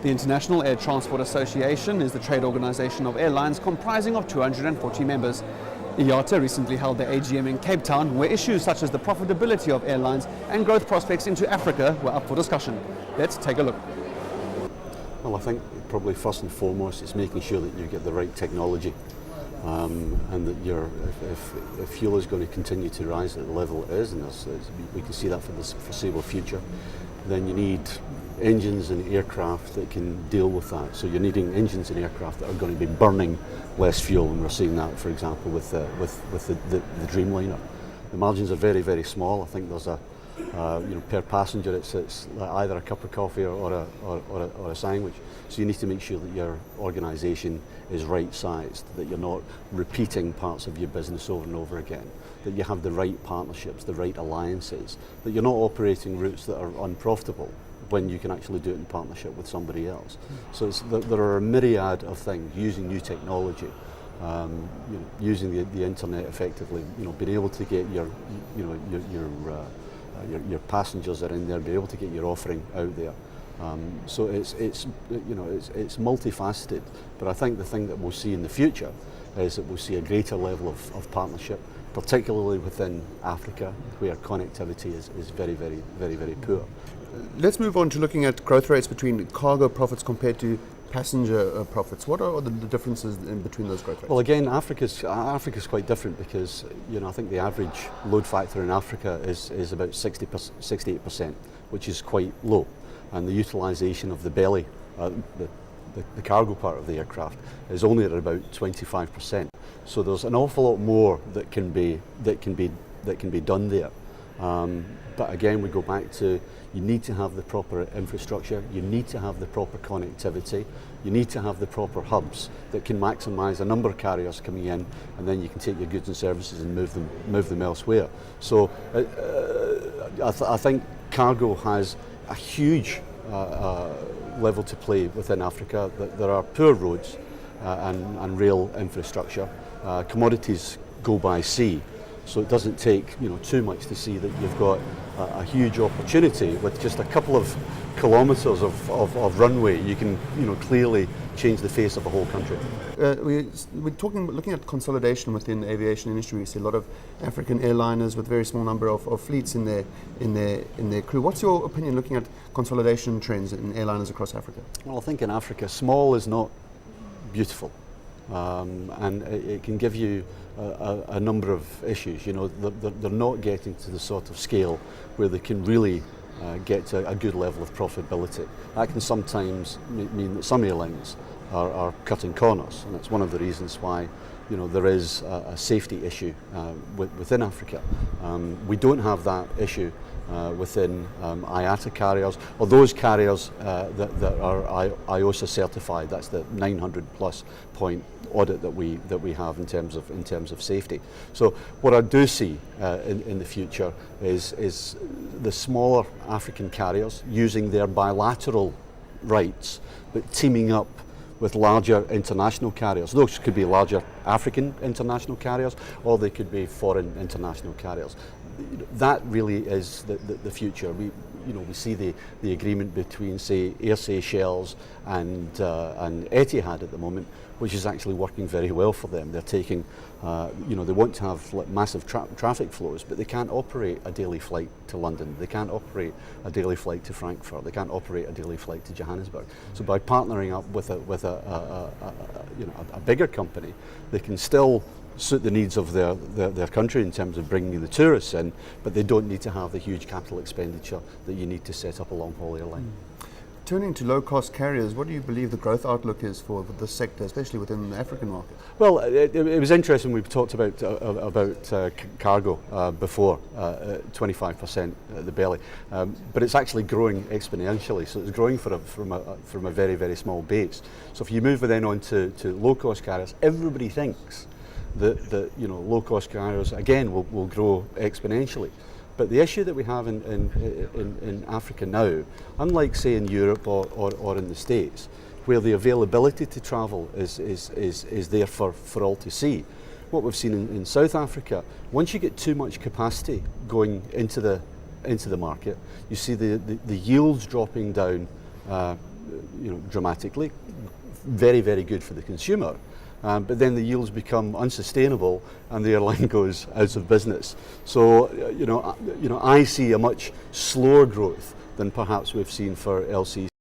The International Air Transport Association is the trade organization of airlines comprising of 240 members. IATA recently held their AGM in Cape Town, where issues such as the profitability of airlines and growth prospects into Africa were up for discussion. Let's take a look. Well, I think probably first and foremost it's making sure that you get the right technology and that if fuel is going to continue to rise at the level it is, and we can see that for the foreseeable future, then you need engines and aircraft that can deal with that. So you're needing engines and aircraft that are going to be burning less fuel, and we're seeing that, for example, with the Dreamliner. The margins are very, very small. I think there's per passenger it's either a cup of coffee or a sandwich. So you need to make sure that your organisation is right-sized, that you're not repeating parts of your business over and over again, that you have the right partnerships, the right alliances, that you're not operating routes that are unprofitable when you can actually do it in partnership with somebody else. So there are a myriad of things, using new technology, using the internet effectively, being able to get your passengers that are in there, be able to get your offering out there. So it's multifaceted, but I think the thing that we'll see in the future is that we'll see a greater level of partnership, particularly within Africa, where connectivity is very, very, very, very poor. Let's move on to looking at growth rates between cargo profits compared to passenger profits. What are the differences in between those growth rates? Well, again, Africa's quite different because I think the average load factor in Africa is about 68%, which is quite low, and the utilisation of the belly, the cargo part of the aircraft, is only at about 25%. So there's an awful lot more that can be done there. But again, we go back to, you need to have the proper infrastructure, you need to have the proper connectivity, you need to have the proper hubs that can maximise a number of carriers coming in, and then you can take your goods and services and move them elsewhere. So I think cargo has a huge level to play within Africa. There are poor roads and rail infrastructure. Commodities go by sea. So it doesn't take too much to see that you've got a huge opportunity with just a couple of kilometres of runway. You can clearly change the face of a whole country. We're looking at consolidation within the aviation industry. We see a lot of African airliners with a very small number of fleets in their crew. What's your opinion looking at consolidation trends in airliners across Africa? Well, I think in Africa, small is not beautiful. And it can give you a number of issues. They're not getting to the sort of scale where they can really get to a good level of profitability. That can sometimes mean that some airlines are cutting corners, and it's one of the reasons why there is a safety issue within Africa. We don't have that issue within IATA carriers, or those carriers that are IOSA certified. That's the 900 plus point audit that we have in terms of safety. So what I do see in the future is the smaller African carriers using their bilateral rights, but teaming up with larger international carriers. Those could be larger African international carriers, or they could be foreign international carriers. That really is the future. We see the agreement between, say, Air Seychelles and Etihad at the moment, which is actually working very well for them. They're taking, they want to have massive traffic flows, but they can't operate a daily flight to London. They can't operate a daily flight to Frankfurt. They can't operate a daily flight to Johannesburg. So by partnering up with a bigger company, they can still suit the needs of their country in terms of bringing the tourists in, but they don't need to have the huge capital expenditure that you need to set up a long-haul airline. Turning to low-cost carriers, what do you believe the growth outlook is for this sector, especially within the African market? Well, it was interesting. We've talked about cargo before, 25% at the belly, but it's actually growing exponentially. So it's growing from a very, very small base. So if you move then on to low-cost carriers, everybody thinks that low-cost carriers again will grow exponentially. But the issue that we have in Africa now, unlike say in Europe or in the States, where the availability to travel is there for all to see, what we've seen in South Africa, once you get too much capacity going into the market, you see the yields dropping down dramatically, very, very good for the consumer. But then the yields become unsustainable and the airline goes out of business. So, I see a much slower growth than perhaps we've seen for LCC.